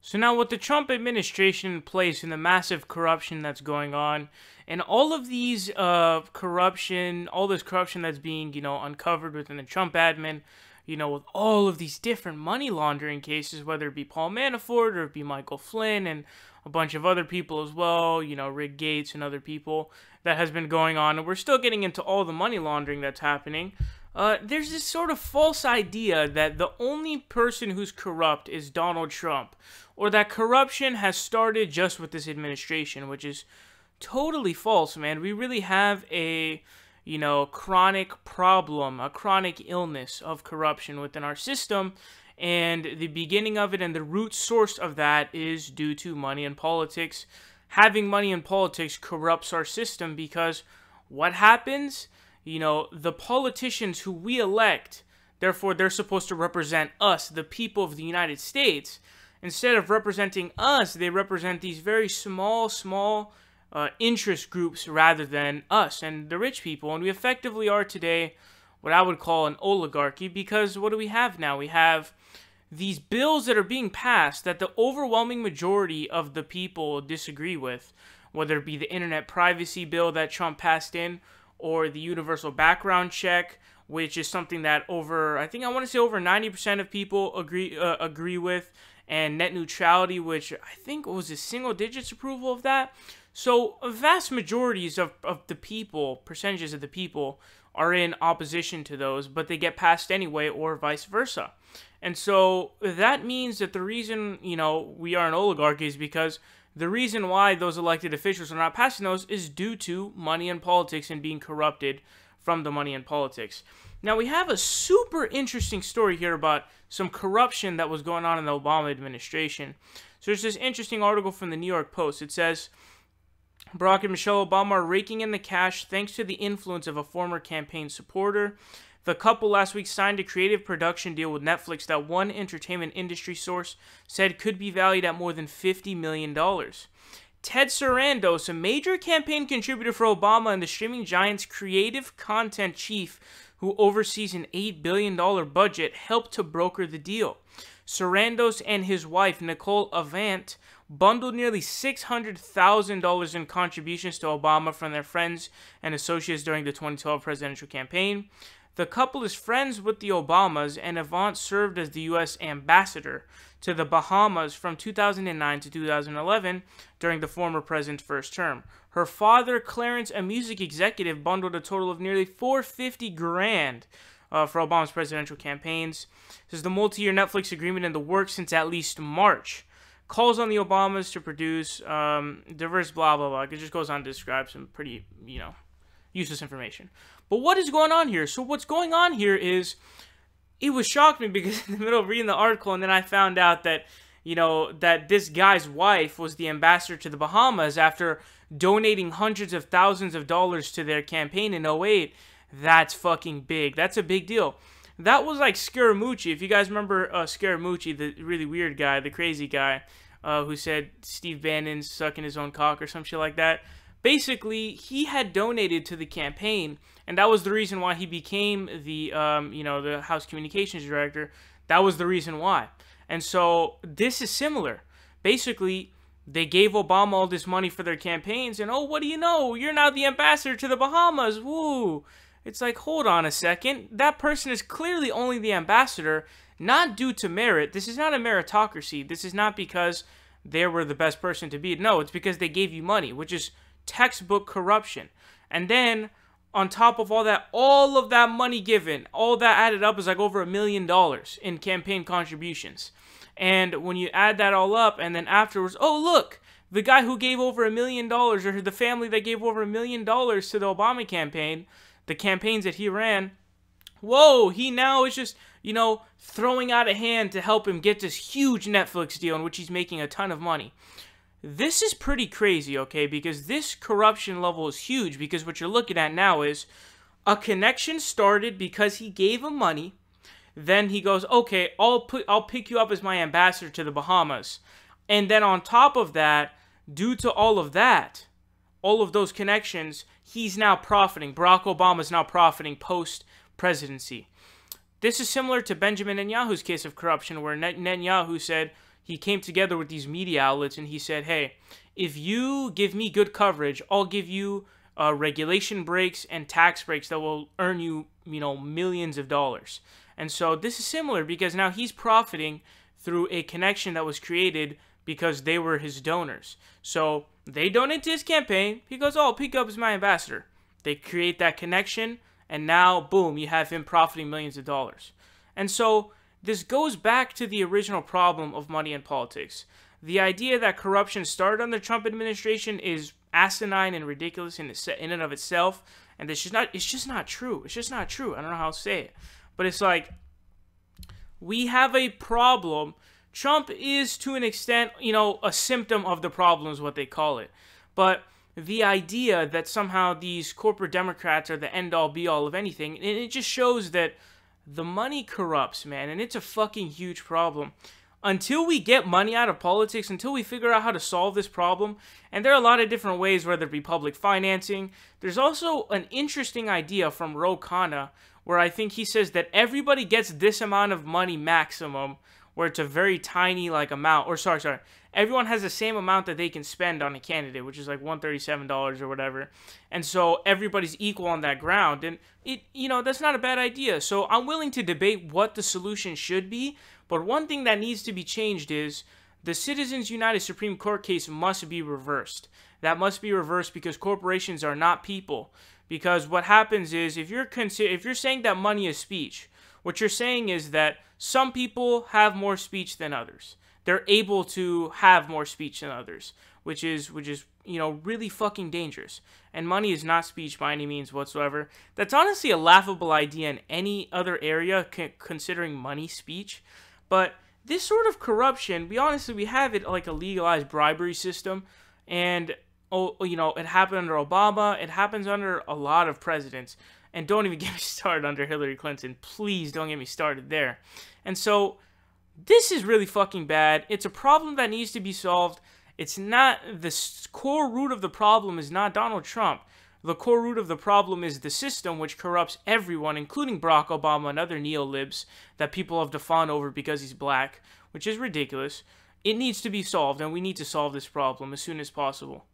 So now with the Trump administration in place and the massive corruption that's going on, and all of these corruption, all this corruption that's being, uncovered within the Trump admin, with all of these different money laundering cases, whether it be Paul Manafort or it be Michael Flynn and a bunch of other people as well, Rick Gates and other people that has been going on, and we're still getting into all the money laundering that's happening. There's this sort of false idea that the only person who's corrupt is Donald Trump, or that corruption has started just with this administration, which is totally false, man. We really have a, chronic problem, a chronic illness of corruption within our system, and the beginning of it and the root source of that is due to money and politics. Having money in politics corrupts our system because what happens? The politicians who we elect, therefore they're supposed to represent us, the people of the United States. Instead of representing us, they represent these very small interest groups rather than us and the rich people. And we effectively are today what I would call an oligarchy, because what do we have now? We have these bills that are being passed that the overwhelming majority of the people disagree with, whether it be the internet privacy bill that Trump passed in, or the universal background check, which is something that over 90% of people agree with, and net neutrality, which I think was a single digits approval of that. So vast majorities of the people, percentages of the people, are in opposition to those, but they get passed anyway, or vice versa. And so that means that the reason, we are an oligarchy is because the reason why those elected officials are not passing those is due to money and politics and being corrupted from the money and politics. Now, we have a super interesting story here about some corruption that was going on in the Obama administration. So there's this interesting article from the New York Post. It says, Barack and Michelle Obama are raking in the cash thanks to the influence of a former campaign supporter. The couple last week signed a creative production deal with Netflix that one entertainment industry source said could be valued at more than $50 million. Ted Sarandos, a major campaign contributor for Obama and the streaming giant's creative content chief who oversees an $8 billion budget, helped to broker the deal. Sarandos and his wife, Nicole Avant, bundled nearly $600,000 in contributions to Obama from their friends and associates during the 2012 presidential campaign. The couple is friends with the Obamas, and Avant served as the U.S. ambassador to the Bahamas from 2009 to 2011 during the former president's first term. Her father, Clarence, a music executive, bundled a total of nearly $450,000 for Obama's presidential campaigns. This is the multi-year Netflix agreement in the works since at least March. Calls on the Obamas to produce diverse blah, blah, blah. It just goes on to describe some pretty, useless information. But what is going on here? So what's going on here is, it was shocked me because in the middle of reading the article, and then I found out that, that this guy's wife was the ambassador to the Bahamas after donating hundreds of thousands of dollars to their campaign in 2008. That's fucking big. That's a big deal. That was like Scaramucci. If you guys remember Scaramucci, the really weird guy, the crazy guy, who said Steve Bannon's sucking his own cock or some shit like that. Basically, he had donated to the campaign, and that was the reason why he became the, the House Communications Director. That was the reason why. And so this is similar. Basically, they gave Obama all this money for their campaigns, and oh, what do you know? You're now the ambassador to the Bahamas. Woo! It's like, hold on a second. That person is clearly only the ambassador, not due to merit. This is not a meritocracy. This is not because they were the best person to be. No, it's because they gave you money, which is textbook corruption. And then, on top of all of that money given, all that added up is like over $1 million in campaign contributions. And when you add that all up, and then afterwards, oh, look, the guy who gave over $1 million, or the family that gave over $1 million to the Obama campaign, the campaigns that he ran, whoa, he now is just, throwing out a hand to help him get this huge Netflix deal in which he's making a ton of money. This is pretty crazy, okay, because this corruption level is huge, because what you're looking at now is a connection started because he gave him money. Then he goes, okay, I'll pick you up as my ambassador to the Bahamas. And then on top of that, due to all of that, all of those connections, he's now profiting. Barack Obama's now profiting post-presidency. This is similar to Benjamin Netanyahu's case of corruption, where Netanyahu said, he came together with these media outlets and he said, hey, if you give me good coverage, I'll give you regulation breaks and tax breaks that will earn you, millions of dollars. And so this is similar because now he's profiting through a connection that was created because they were his donors. So they donate to his campaign. He goes, oh, Pete Gup is my ambassador. They create that connection, and now, boom, you have him profiting millions of dollars. And so this goes back to the original problem of money in politics. The idea that corruption started under the Trump administration is asinine and ridiculous in and of itself, and it's just not true. It's just not true. I don't know how to say it. But it's like, we have a problem. Trump is, to an extent, a symptom of the problem is what they call it. But the idea that somehow these corporate Democrats are the end-all, be-all of anything, and it just shows that the money corrupts, man, and it's a fucking huge problem. Until we get money out of politics, until we figure out how to solve this problem, and there are a lot of different ways, whether it be public financing. There's also an interesting idea from Ro Khanna, where I think he says that everybody gets this amount of money maximum, where it's a very tiny, amount, or sorry, everyone has the same amount that they can spend on a candidate, which is like $137 or whatever, and so everybody's equal on that ground, and that's not a bad idea. So I'm willing to debate what the solution should be, but one thing that needs to be changed is the Citizens United Supreme Court case must be reversed. That must be reversed because corporations are not people. Because what happens is, if you're saying that money is speech, what you're saying is that some people have more speech than others. They're able to have more speech than others, which is really fucking dangerous. And money is not speech by any means whatsoever. That's honestly a laughable idea in any other area, considering money speech. But this sort of corruption, we have it like a legalized bribery system, and it happened under Obama. It happens under a lot of presidents. And don't even get me started under Hillary Clinton. Please don't get me started there. And so this is really fucking bad. It's a problem that needs to be solved. It's not, the core root of the problem is not Donald Trump. The core root of the problem is the system, which corrupts everyone, including Barack Obama and other neo-libs that people have to fawn over because he's black, which is ridiculous. It needs to be solved, and we need to solve this problem as soon as possible.